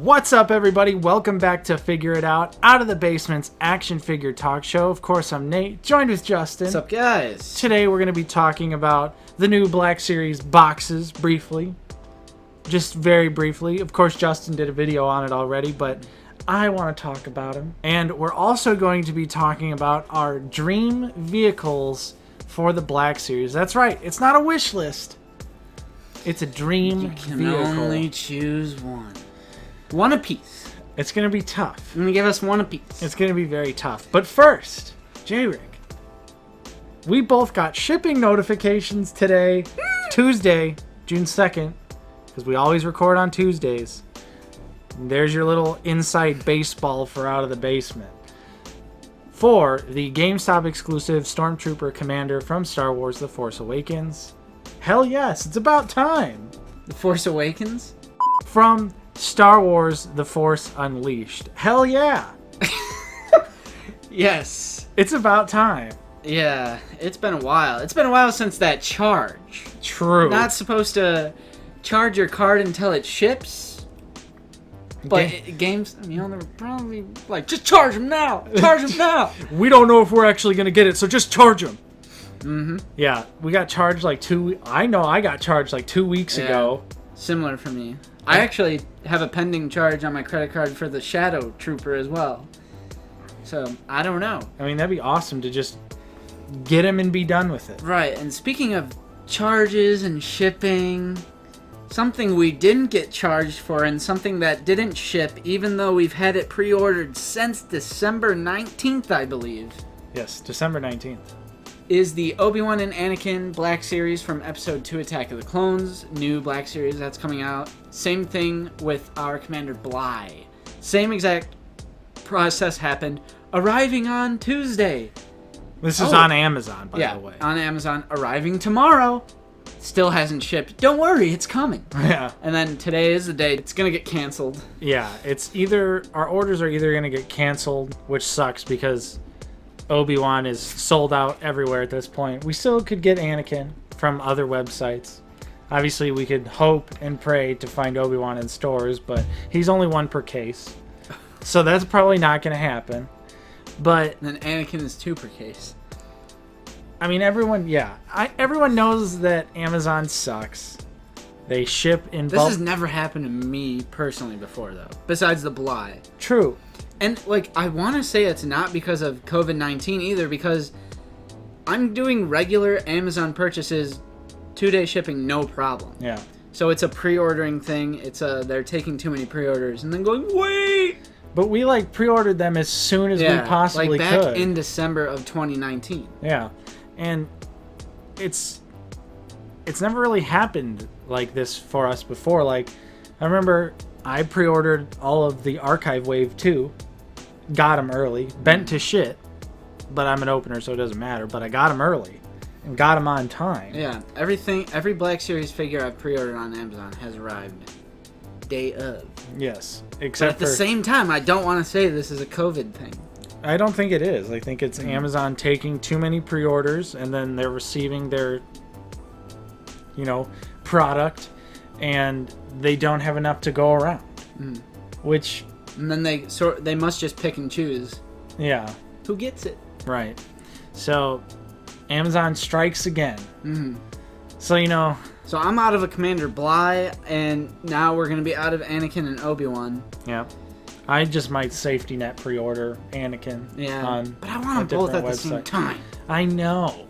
What's up, everybody? Welcome back to Figure It Out of the Basement's action figure talk show. Of course, I'm Nate, joined with Justin. What's up, guys? Today, we're going to be talking about the new Black Series boxes briefly. Just very briefly. Of course, Justin did a video on it already, but I want to talk about them. And we're also going to be talking about our dream vehicles for the Black Series. That's right. It's not a wish list. It's a dream vehicle. You can only choose one. One apiece. It's going to be tough. I'm going to give us one apiece. It's going to be very tough. But first, J-Rick, we both got shipping notifications today, Tuesday, June 2nd, because we always record on Tuesdays. And there's your little inside baseball for Out of the Basement. For the GameStop exclusive Stormtrooper Commander from Star Wars The Force Awakens. Hell yes, it's about time. The Force Awakens? From Star Wars The Force Unleashed. Hell yeah. Yes. It's about time. Yeah, it's been a while. It's been a while since that charge. True. Not supposed to charge your card until it ships. But games, they're probably like, just charge them now. Charge them now. We don't know if we're actually going to get it, so just charge them. Mm-hmm. Yeah, we got charged like I got charged like 2 weeks ago. Similar for me. I actually have a pending charge on my credit card for the Shadow Trooper as well. So, I don't know. I mean, that'd be awesome to just get him and be done with it. Right, and speaking of charges and shipping, something we didn't get charged for and something that didn't ship, even though we've had it pre-ordered since December 19th, I believe. Yes, December 19th. Is the Obi-Wan and Anakin Black Series from Episode 2 Attack of the Clones. New Black Series that's coming out. Same thing with our Commander Bly. Same exact process happened. Arriving on Tuesday. This is on Amazon, by the way. On Amazon. Arriving tomorrow. Still hasn't shipped. Don't worry, it's coming. Yeah. And then today is the day it's going to get canceled. Yeah, it's either... Our orders are either going to get canceled, which sucks because Obi-Wan is sold out everywhere at this point. We still could get Anakin from other websites. Obviously, we could hope and pray to find Obi-Wan in stores, but he's only one per case. So that's probably not going to happen. But and then Anakin is 2 per case. I mean, everyone knows that Amazon sucks. They ship in bulk. This has never happened to me personally before, though, besides the Bly. True. And, I want to say it's not because of COVID-19 either, because I'm doing regular Amazon purchases, 2-day shipping, no problem. Yeah. So it's a pre-ordering thing. They're taking too many pre-orders and then going, wait! But we, pre-ordered them as soon as we possibly could. Back in December of 2019. Yeah. And it's never really happened like this for us before. I remember I pre-ordered all of the Archive Wave 2. Got them early. Bent to shit. But I'm an opener, so it doesn't matter. But I got them early. And got them on time. Yeah. Every Black Series figure I've pre-ordered on Amazon has arrived day of. Yes. But at the same time, I don't want to say this is a COVID thing. I don't think it is. I think it's Amazon taking too many pre-orders and then they're receiving their, product and they don't have enough to go around. Which... And then they must just pick and choose. Yeah. Who gets it? Right. So, Amazon strikes again. Mm-hmm. So, So I'm out of a Commander Bly, and now we're going to be out of Anakin and Obi-Wan. Yeah. I just might safety net pre-order Anakin. Yeah. But I want them both at the same time. I know.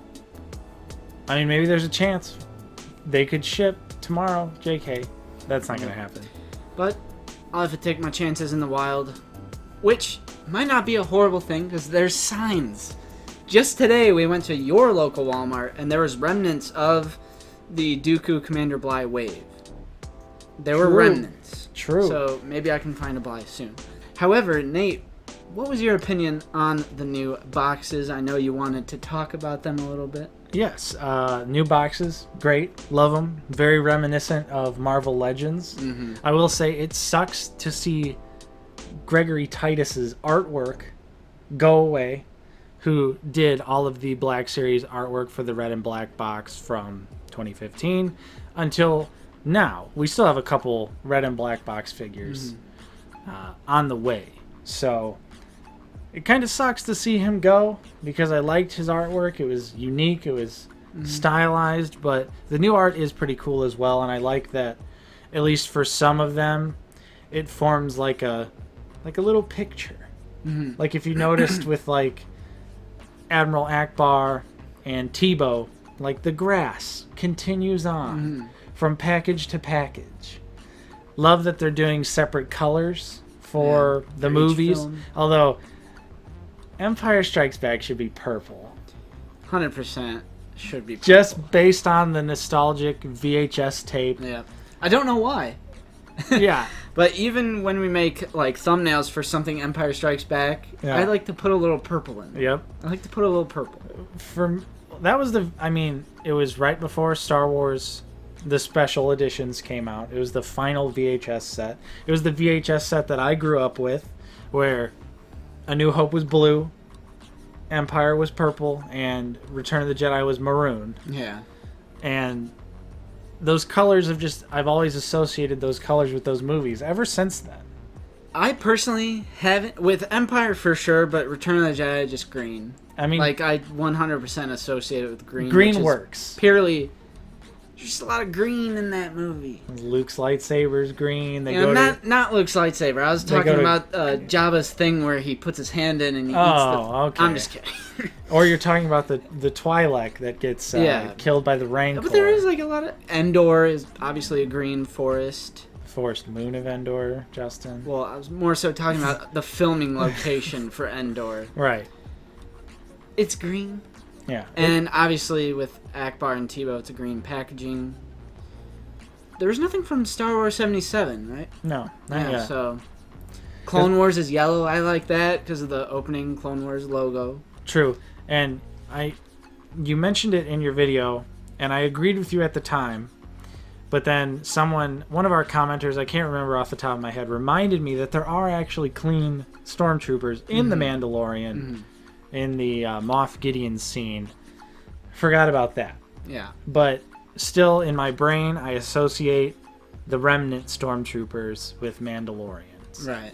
I mean, maybe there's a chance they could ship tomorrow. JK. That's not going to happen. But I'll have to take my chances in the wild. Which might not be a horrible thing, because there's signs. Just today, we went to your local Walmart, and there was remnants of the Dooku Commander Bly wave. There were remnants. True. So maybe I can find a Bly soon. However, Nate, what was your opinion on the new boxes? I know you wanted to talk about them a little bit. Yes. New boxes. Great. Love them. Very reminiscent of Marvel Legends. Mm-hmm. I will say it sucks to see Gregory Titus's artwork go away, who did all of the Black Series artwork for the Red and Black box from 2015 until now. We still have a couple Red and Black box figures. on the way. So it kind of sucks to see him go because I liked his artwork. It was unique. It was stylized, but the new art is pretty cool as well. And I like that, at least for some of them, it forms like a little picture. Like if you noticed with like Admiral Akbar and Tebow, like the grass continues on from package to package. Love that they're doing separate colors for the movies. Although Empire Strikes Back should be purple. 100% should be purple. Just based on the nostalgic VHS tape. Yeah. I don't know why. Yeah. But even when we make like thumbnails for something Empire Strikes Back, Yeah. I like to put a little purple in. Yep. I like to put a little purple. It was right before Star Wars, the special editions came out. It was the final VHS set. It was the VHS set that I grew up with, where A New Hope was blue, Empire was purple, and Return of the Jedi was maroon. Yeah. And those colors I've always associated those colors with those movies ever since then. I personally haven't, with Empire for sure, but Return of the Jedi just green. I mean, like I 100% associate it with green. Green works. Purely, there's just a lot of green in that movie. Luke's lightsaber's green. Not Luke's lightsaber. I was talking about Jabba's thing where he puts his hand in and he eats okay. I'm just kidding. Or you're talking about the Twi'lek that gets killed by the Rancor. But there is like a lot of... Endor is obviously a green forest. Forest Moon of Endor, Justin. Well, I was more so talking about the filming location for Endor. Right. It's green. Yeah. And obviously with Akbar and Tebow, it's a green packaging. There was nothing from Star Wars 77, right? No, not yet. So Clone Wars is yellow. I like that because of the opening Clone Wars logo. True. And you mentioned it in your video, and I agreed with you at the time. But then one of our commenters, I can't remember off the top of my head, reminded me that there are actually clean stormtroopers in The Mandalorian, in the Moff Gideon scene. Forgot about that. Yeah. But still, in my brain, I associate the remnant stormtroopers with Mandalorians. Right.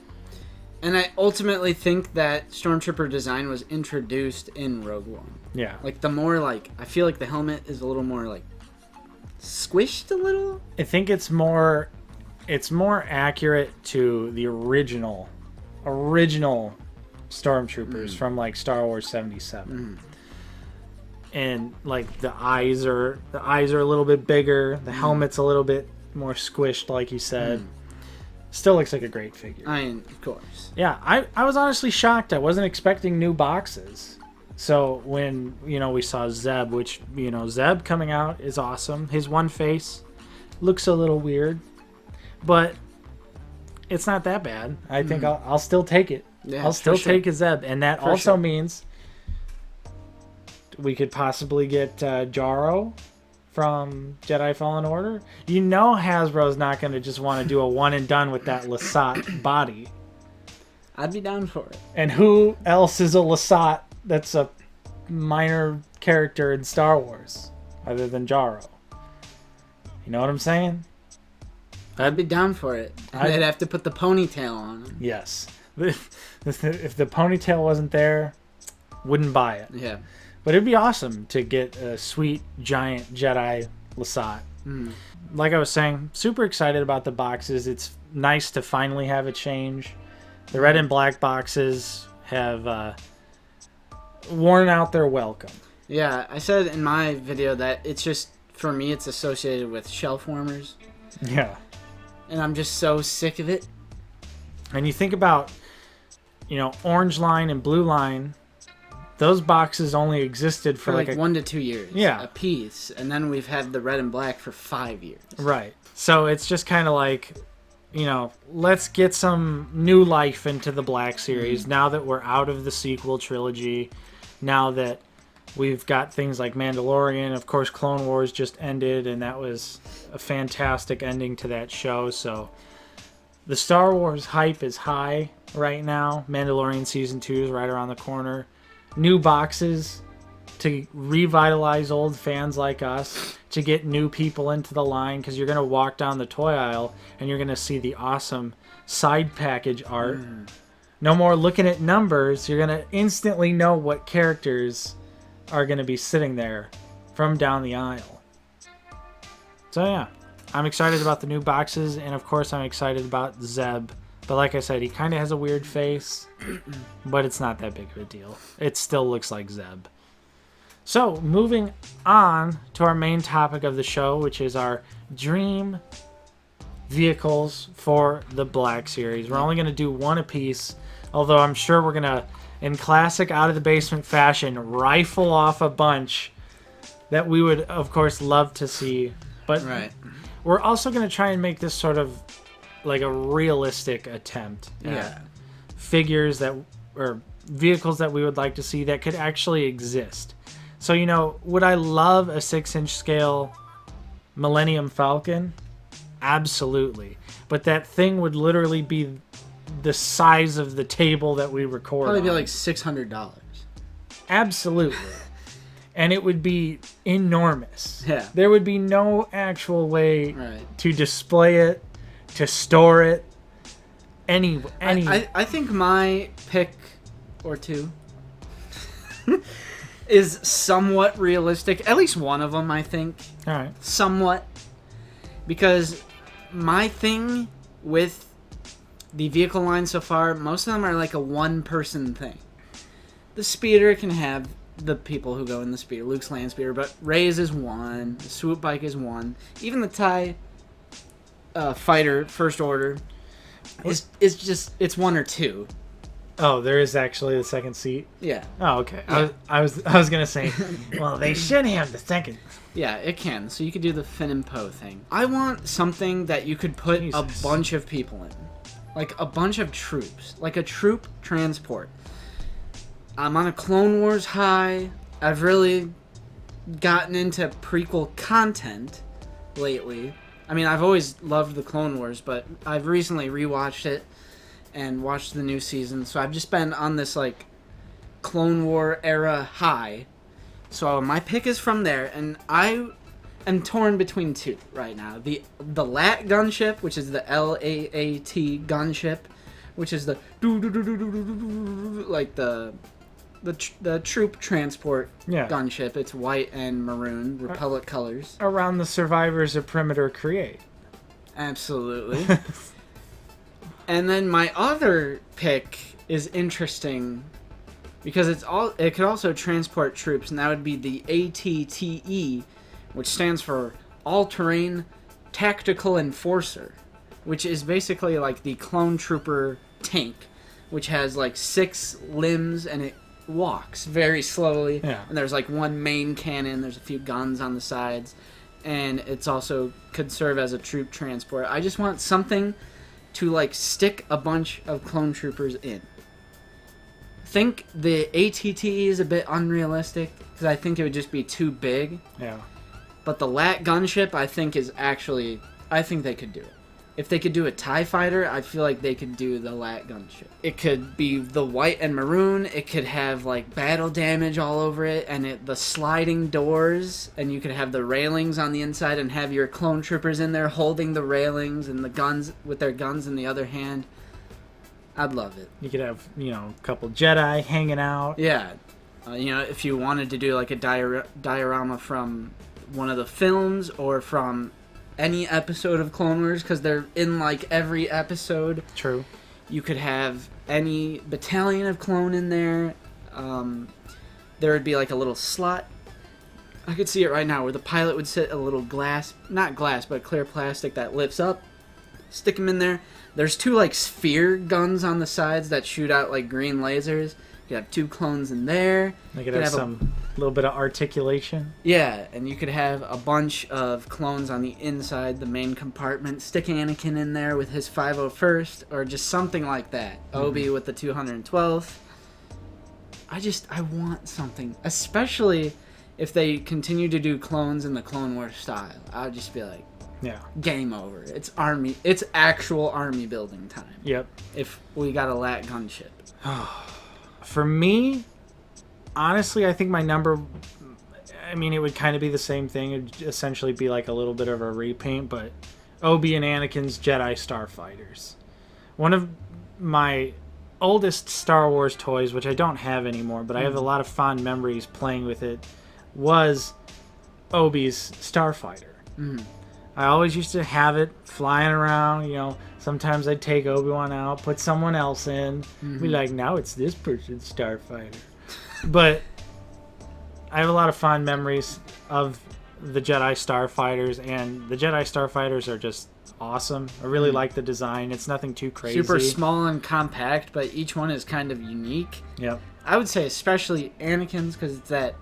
And I ultimately think that stormtrooper design was introduced in Rogue One. Yeah. Like I feel like the helmet is a little more like squished a little. I think it's more accurate to the original stormtroopers from like Star Wars 77. And like the eyes are a little bit bigger, the helmet's a little bit more squished, like you said. Still looks like a great figure. I mean, of course. Yeah, I was honestly shocked. I wasn't expecting new boxes. So when, we saw Zeb, which, Zeb coming out is awesome. His one face looks a little weird, but it's not that bad. I think I'll still take it. Yeah, I'll still take a Zeb. And that also means we could possibly get Jaro from Jedi Fallen Order. Hasbro's not going to just want to do a one and done with that Lasat body. I'd be down for it. And who else is a Lasat that's a minor character in Star Wars other than Jaro? You know what I'm saying? I'd be down for it. They'd have to put the ponytail on him. Yes. If the ponytail wasn't there, wouldn't buy it. Yeah. But it'd be awesome to get a sweet, giant Jedi Lasat. Like I was saying, super excited about the boxes. It's nice to finally have a change. The red and black boxes have worn out their welcome. Yeah, I said in my video that it's just, for me, it's associated with shelf warmers. Yeah. And I'm just so sick of it. And you think about, Orange Line and Blue Line, those boxes only existed for like 1 to 2 years. Yeah. A piece. And then we've had the red and black for 5 years. Right. So it's just kind of like, let's get some new life into the Black Series now that we're out of the sequel trilogy. Now that we've got things like Mandalorian. Of course, Clone Wars just ended, and that was a fantastic ending to that show. So the Star Wars hype is high right now. Mandalorian Season 2 is right around the corner. New boxes to revitalize old fans like us, to get new people into the line, because you're going to walk down the toy aisle and you're going to see the awesome side package art. No more looking at numbers. You're going to instantly know what characters are going to be sitting there from down the aisle. So yeah, I'm excited about the new boxes, and of course I'm excited about Zeb. But like I said, he kind of has a weird face, but it's not that big of a deal. It still looks like Zeb. So moving on to our main topic of the show, which is our dream vehicles for the Black Series. We're only going to do one apiece, although I'm sure we're going to, in classic Out of the Basement fashion, rifle off a bunch that we would, of course, love to see. But we're also going to try and make this sort of like a realistic attempt at figures that, or vehicles that we would like to see that could actually exist. So, you know, would I love a 6-inch scale Millennium Falcon? Absolutely. But that thing would literally be the size of the table that we record Probably on. be like $600. Absolutely. And it would be enormous. Yeah. There would be no actual way Right. to display it, to store it, any. I think my pick or two is somewhat realistic. At least one of them, I think. All right. Somewhat. Because my thing with the vehicle line so far, most of them are like a one-person thing. The speeder can have the people who go in the speeder. Luke's land speeder, but Ray's is one. The swoop bike is one. Even the TIE fighter first order is just, it's one or two. Oh, there is actually the second seat. Yeah. Oh, okay. Yeah. I was gonna say, well, they should have the second. Yeah, it can. So you could do the Finn and Poe thing. I want something that you could put Jesus. a bunch of people in. Like a bunch of troops. Like a troop transport. I'm on a Clone Wars high. I've really gotten into prequel content lately. I mean, I've always loved the Clone Wars, but I've recently rewatched it and watched the new season. So I've just been on this, like, Clone War era high. So my pick is from there, and I am torn between two right now. The LAAT gunship, which is the LAAT gunship, which is the like the troop transport gunship. It's white and maroon, Republic colors. Around the survivors of Perimeter Create. Absolutely. And then my other pick is interesting because it could also transport troops, and that would be the ATTE, which stands for All-Terrain Tactical Enforcer, which is basically like the clone trooper tank, which has like 6 limbs and it walks very slowly. Yeah. And there's like one main cannon, there's a few guns on the sides, and it's also could serve as a troop transport. I just want something to like stick a bunch of clone troopers in. I think the ATTE is a bit unrealistic because I think it would just be too big. Yeah. But the LAAT gunship, I think they could do it. If they could do a TIE fighter, I feel like they could do the LAAT gunship. It could be the white and maroon. It could have like battle damage all over it, and the sliding doors, and you could have the railings on the inside and have your clone troopers in there holding the railings and the guns with their guns in the other hand. I'd love it. You could have, a couple Jedi hanging out. Yeah. If you wanted to do like a diorama from one of the films or from any episode of Clone Wars, because they're in like every episode. True. You could have any battalion of clone in there. There would be like a little slot. I could see it right now where the pilot would sit a little not glass, but clear plastic that lifts up. Stick them in there. There's 2 like sphere guns on the sides that shoot out like green lasers. You could have 2 clones in there. They could have some little bit of articulation. Yeah, and you could have a bunch of clones on the inside, the main compartment. Stick Anakin in there with his 501st, or just something like that. Obi with the 212th. I want something, especially if they continue to do clones in the Clone Wars style. I would just be like, yeah, game over. It's actual army building time. Yep. If we got a LAAT gunship. For me, honestly, I think my number... I mean, it would kind of be the same thing. It would essentially be like a little bit of a repaint, but Obi and Anakin's Jedi Starfighters. One of my oldest Star Wars toys, which I don't have anymore, but I have a lot of fond memories playing with it, was Obi's Starfighter. I always used to have it flying around, you know. Sometimes I'd take Obi-Wan out, put someone else in, be like, now it's this person's Starfighter. But I have a lot of fond memories of the Jedi Starfighters, and the Jedi Starfighters are just awesome. I really like the design. It's nothing too crazy. Super small and compact, but each one is kind of unique. Yep. I would say especially Anakin's because it's that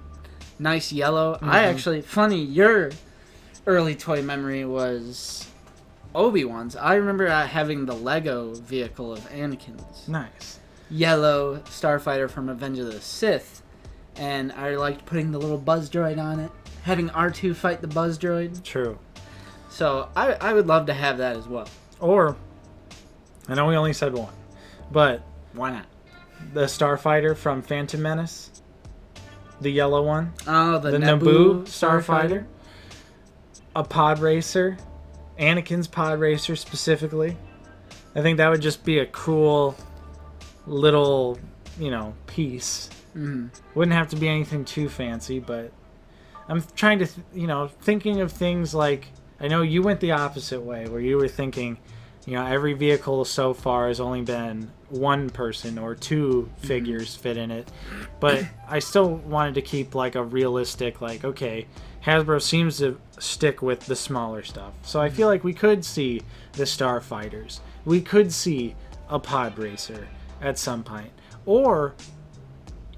nice yellow. I actually, funny, your early toy memory was Obi-Wan's. I remember having the Lego vehicle of Anakin's. Nice. Yellow Starfighter from Revenge of the Sith. And I liked putting the little buzz droid on it. Having R2 fight the buzz droid. True. So I would love to have that as well. Or, I know we only said one, but Why not? the Starfighter from Phantom Menace, the yellow one, Oh, the Naboo Starfighter, a pod racer, Anakin's pod racer specifically. I think that would just be a cool little, you know, piece. Wouldn't have to be anything too fancy, but I'm trying to, thinking of things like, I know you went the opposite way, where you were thinking, every vehicle so far has only been one person or two figures fit in it. But I still wanted to keep like a realistic, like, okay, Hasbro seems to stick with the smaller stuff. So I feel like we could see the Starfighters. We could see a pod racer at some point. Or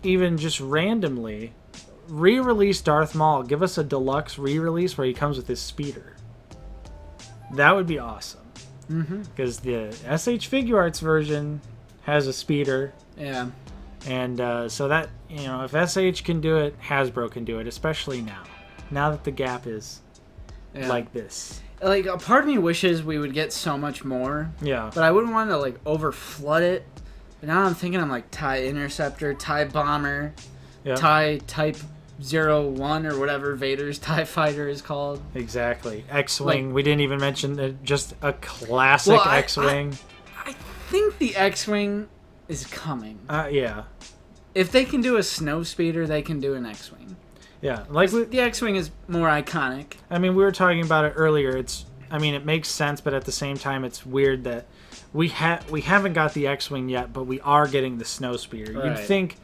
even just randomly re-release Darth Maul. Give us a deluxe re-release where he comes with his speeder. That would be awesome. Because the SH Figure Arts version has a speeder. Yeah. And so that, if SH can do it, Hasbro can do it, especially now. Now that the gap is like this. Like, a part of me wishes we would get so much more. Yeah. But I wouldn't want to, like, over-flood it. But now I'm thinking I'm like TIE Interceptor, TIE Bomber, TIE Type 01 or whatever Vader's TIE Fighter is called. Exactly. X-Wing. Like, we didn't even mention just a classic X-Wing. I think the X-Wing is coming. Yeah. If they can do a snow speeder, they can do an X-Wing. Yeah. Like the X-Wing is more iconic. I mean, we were talking about it earlier. It makes sense, but at the same time, it's weird that we haven't got the X-Wing yet, but we are getting the snow speeder. Right. You'd think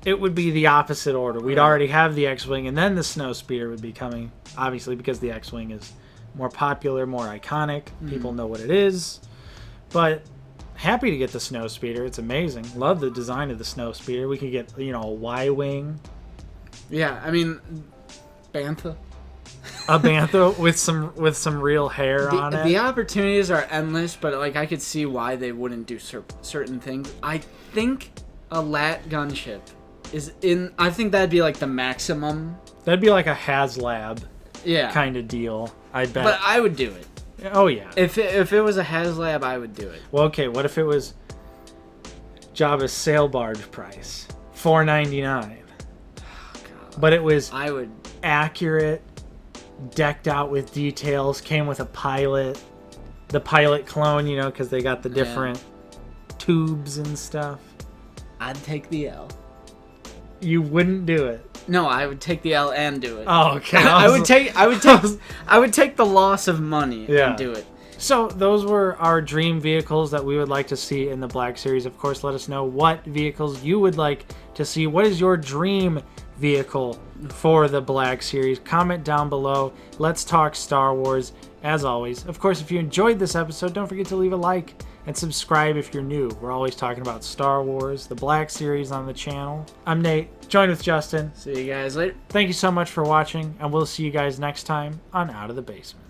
it would be the opposite order. We'd already have the X-Wing, and then the snow speeder would be coming, obviously, because the X-Wing is more popular, more iconic. People know what it is. But happy to get the snow speeder. It's amazing. Love the design of the snow speeder. We could get, a Y-Wing. Yeah, I mean, Bantha. A Bantha with some real hair on it. The opportunities are endless, but like I could see why they wouldn't do certain things. I think a LAT gunship is in. I think that'd be like the maximum. That'd be like a HasLab, kind of deal. I bet. But I would do it. Oh yeah. If it was a HasLab, I would do it. Well, okay. What if it was Jabba's sail barge price, $4.99? But it was accurate, decked out with details, came with a pilot, the pilot clone, because they got the different tubes and stuff. I'd take the L. You wouldn't do it. No, I would take the L and do it. Oh, okay. I would take the loss of money and do it. So those were our dream vehicles that we would like to see in the Black Series. Of course, let us know what vehicles you would like to see. What is your dream vehicle for the Black Series? Comment down below. Let's talk Star Wars, as always. Of course, if you enjoyed this episode, don't forget to leave a like and subscribe if you're new. We're always talking about Star Wars, the Black Series on the channel. I'm Nate, joined with Justin. See you guys later. Thank you so much for watching, and we'll see you guys next time on Out of the Basement.